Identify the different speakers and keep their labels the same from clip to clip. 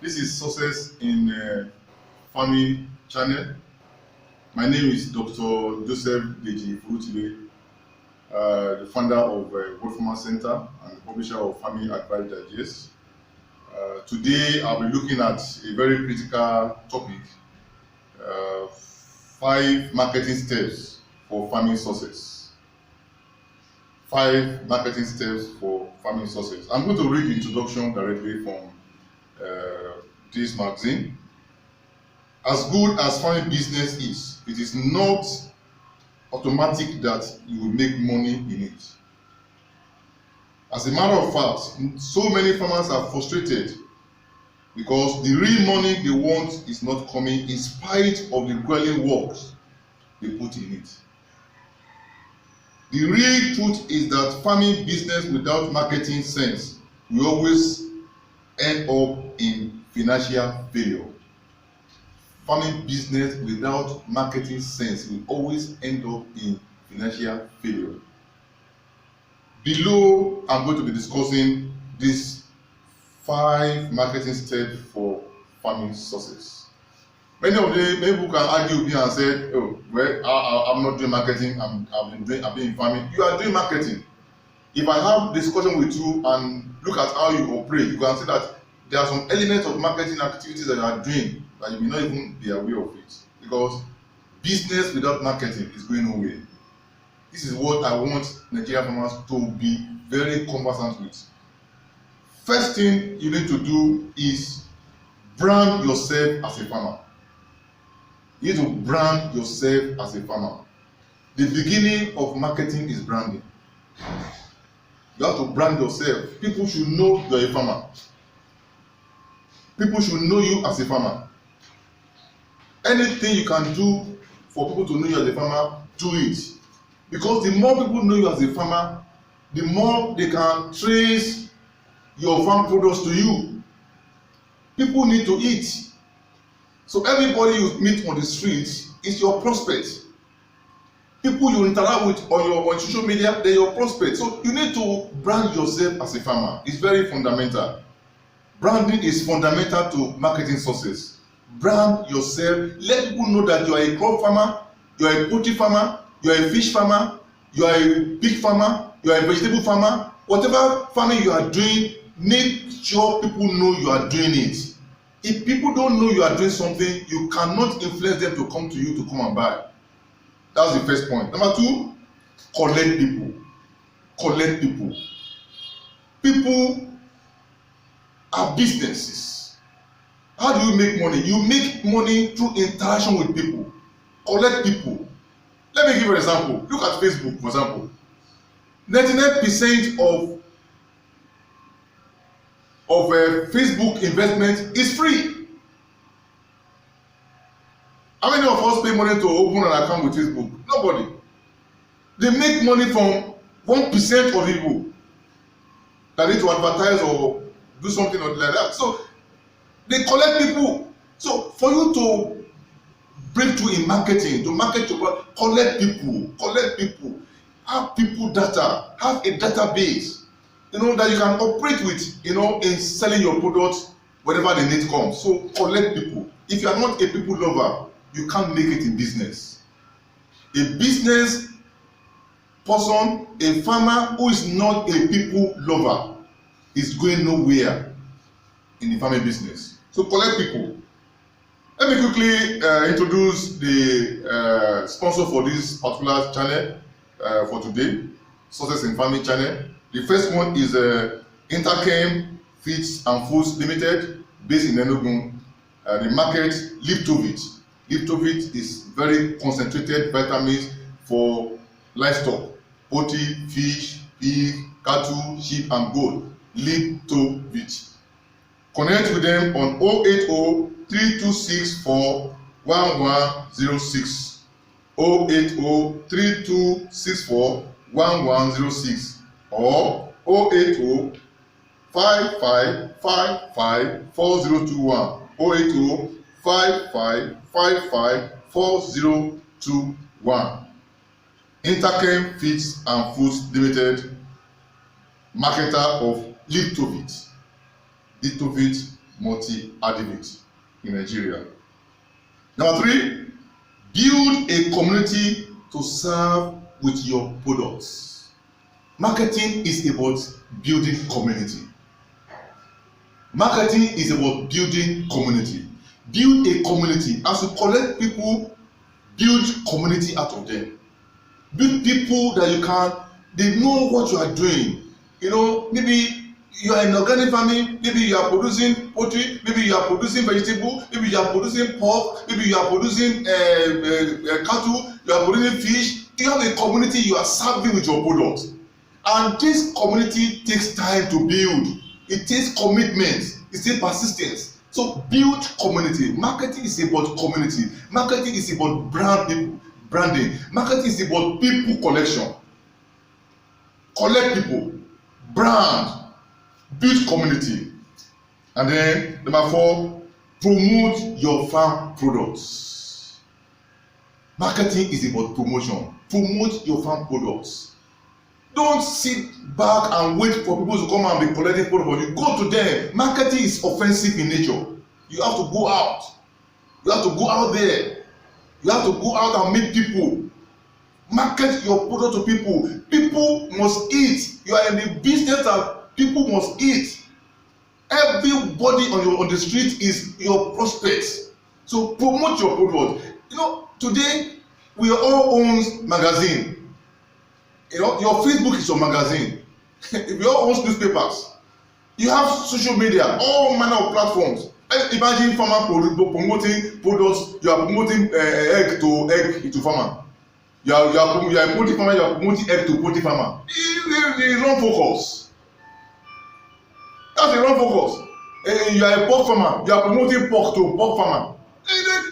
Speaker 1: This is Success in Farming channel. My name is Dr. Joseph Deji Furutibe, the founder of World Farmer Center and the publisher of Farming Advice Digest. Today, I'll be looking at a very critical topic: 5 marketing steps for farming success. 5 marketing steps for farming success. I'm going to read the introduction directly from this magazine. As good as farming business is, it is not automatic that you will make money in it. As a matter of fact, so many farmers are frustrated because the real money they want is not coming in spite of the grueling work they put in it. The real truth is that farming business without marketing sense will always end up in financial failure. Farming business without marketing sense will always end up in financial failure. Below, I'm going to be discussing these 5 marketing steps for farming success. Many people can argue with me and say, "Oh, well, I'm not doing marketing. I've been in farming." You are doing marketing. If I have discussion with you and look at how you operate, you can see that there are some elements of marketing activities that you are doing that you may not even be aware of it. Because business without marketing is going nowhere. This is what I want Nigerian farmers to be very conversant with. First thing you need to do is brand yourself as a farmer. You need to brand yourself as a farmer. The beginning of marketing is branding. You have to brand yourself. People should know you are a farmer. People should know you as a farmer. Anything you can do for people to know you as a farmer, do it. Because the more people know you as a farmer, the more they can trace your farm products to you. People need to eat. So everybody you meet on the street is your prospect. People you interact with on social media, they're your prospect. So you need to brand yourself as a farmer. It's very fundamental. Branding is fundamental to marketing success. Brand yourself. Let people know that you are a crop farmer, you are a poultry farmer, you are a fish farmer, you are a pig farmer, you are a vegetable farmer. Whatever farming you are doing, make sure people know you are doing it. If people don't know you are doing something, you cannot influence them to come to you to come and buy. That's the first point. Number 2, collect people. Collect people. People are businesses. How do you make money? You make money through interaction with people. Collect people. Let me give you an example. Look at Facebook, for example. 99% of Facebook investment is free. How many of us pay money to open an account with Facebook? Nobody. They make money from 1% of people that need to advertise or do something like that. So they collect people. So for you to break through in marketing, to market your product, collect people, have people data, have a database, that you can operate with, in selling your product whenever the need comes. So collect people. If you are not a people lover, you can't make it in business. A business person, a farmer who is not a people lover is going nowhere in the farming business. So collect people. Let me quickly introduce the sponsor for this particular channel for today, Success in Farming channel. The first one is Interchem Feeds and Foods Limited, based in Enugu. The market Liptovit. Liptovit is very concentrated vitamins for livestock, poultry, fish, pig, cattle, sheep, and goat. Liptovit. Connect with them on 080 3264 1106, 080 3264 1106, or 080 5555 4021, 080 5555 4021. Interchem Feeds and Foods Limited, marketer of Liptovit. Liptovit multi-addicts in Nigeria. Number 3, build a community to serve with your products. Marketing is about building community. Marketing is about building community. Build a community. As you collect people, build community out of them. Build people that they know what you are doing. Maybe you are in organic farming, maybe you are producing poultry, maybe you are producing vegetable, maybe you are producing pork, maybe you are producing cattle, you are producing fish. You have a community you are serving with your product. And this community takes time to build. It takes commitment. It takes persistence. So build community. Marketing is about community. Marketing is about branding. Marketing is about people collection. Collect people, brand, build community. And then number 4, promote your farm products. Marketing is about promotion. Promote your farm products. Don't sit back and wait for people to come and be collecting product for you. Go to them. Marketing is offensive in nature. You have to go out. You have to go out there. You have to go out and meet people. Market your product to people. People must eat. You are in the business that people must eat. Everybody on the street is your prospects. So promote your product. Today we all own magazine. Your Facebook is your magazine. We all own newspapers. You have social media, all manner of platforms. Imagine farmer promoting products. You are promoting egg to farmer. You are a poultry farmer. You are promoting egg to poultry farmer. It's wrong focus. That's the wrong focus. You are a pork farmer. You are promoting pork to pork farmer.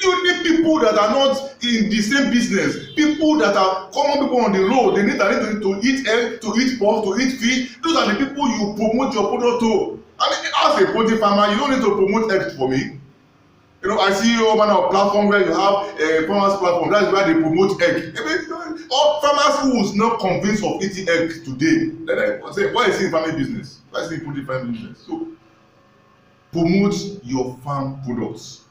Speaker 1: You need people that are not in the same business. People that are common people on the road. They need to eat egg, to eat pork, to eat fish. Those are the people you promote your product to. As a poultry farmer, you don't need to promote egg for me. I see all manner of platform where you have a farmers platform. That is where they promote egg. All farmers who is not convinced of eating egg today, then I say, why is he in farming business? Why is he in poultry farming business? So promote your farm products.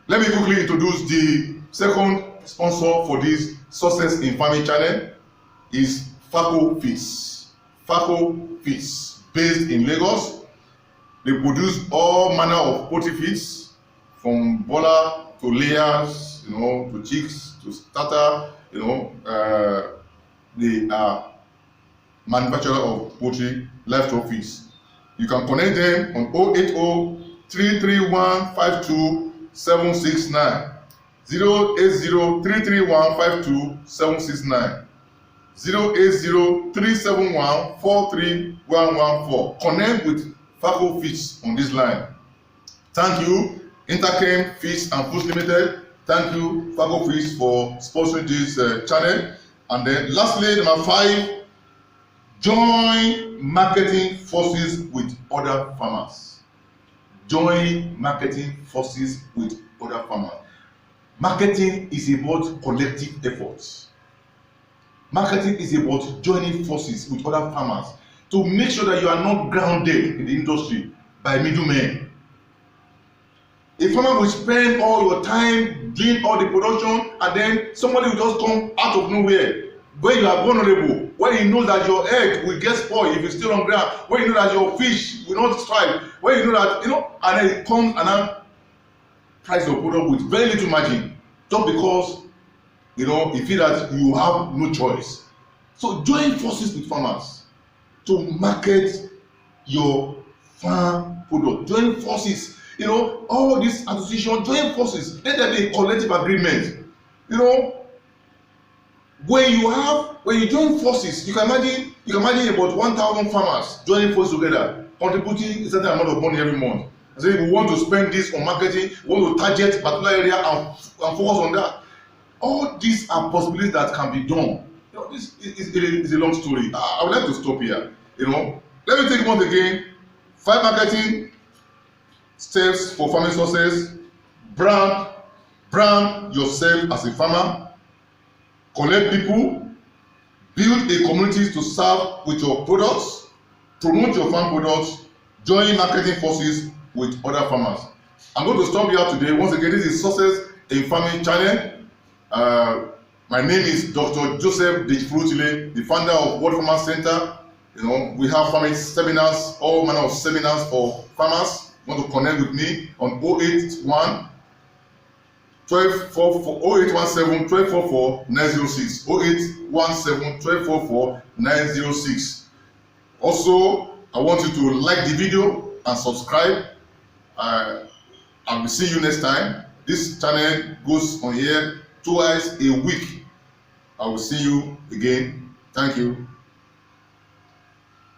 Speaker 1: Let me quickly introduce the second sponsor for this Success in Farming channel is Faco Feeds. Faco Feeds, based in Lagos. They produce all manner of poultry feeds, from boiler to layers, to chicks to starter. They are manufacturer of poultry livestock feeds. You can connect them on 080 331 52 769, 080 331 52 769, 080 371 43114. Connect with Faco Feeds on this line. Thank you, Interchem Feeds and Foods Limited. Thank you, Faco Feeds, for sponsoring this channel. And then lastly, number 5, join marketing forces with other farmers. Join marketing forces with other farmers. Marketing is about collective efforts. Marketing is about joining forces with other farmers to make sure that you are not grounded in the industry by middlemen. A farmer will spend all your time doing all the production, and then somebody will just come out of nowhere when you are vulnerable, when you know that your egg will get spoiled if it's still on ground, when you know that your fish will not strive, when you know that, and then it comes and then price your product with very little margin, just because, you feel that you have no choice. So join forces with farmers to market your farm product. Join forces, all these associations, join forces. Let there be a collective agreement. When you join forces, you can imagine about 1,000 farmers joining forces together, contributing a certain amount of money every month. So we want to spend this on marketing, we want to target a particular area and focus on that. All these are possibilities that can be done. This is a long story. I would like to stop here. Let me take once again 5 marketing steps for farming success. Brand yourself as a farmer. Collect people, build a community to serve with your products, promote your farm products, join marketing forces with other farmers. I'm going to stop here today. Once again, this is Success in Farming channel. My name is Dr. Joseph Dejifurutile, the founder of World Farmers Center. We have farming seminars, all manner of seminars for farmers. You want to connect with me on 081 0817 1244 906 0817 1244 906. Also, I want you to like the video and subscribe. I will see you next time. This channel goes on here twice a week. I will see you again. Thank you.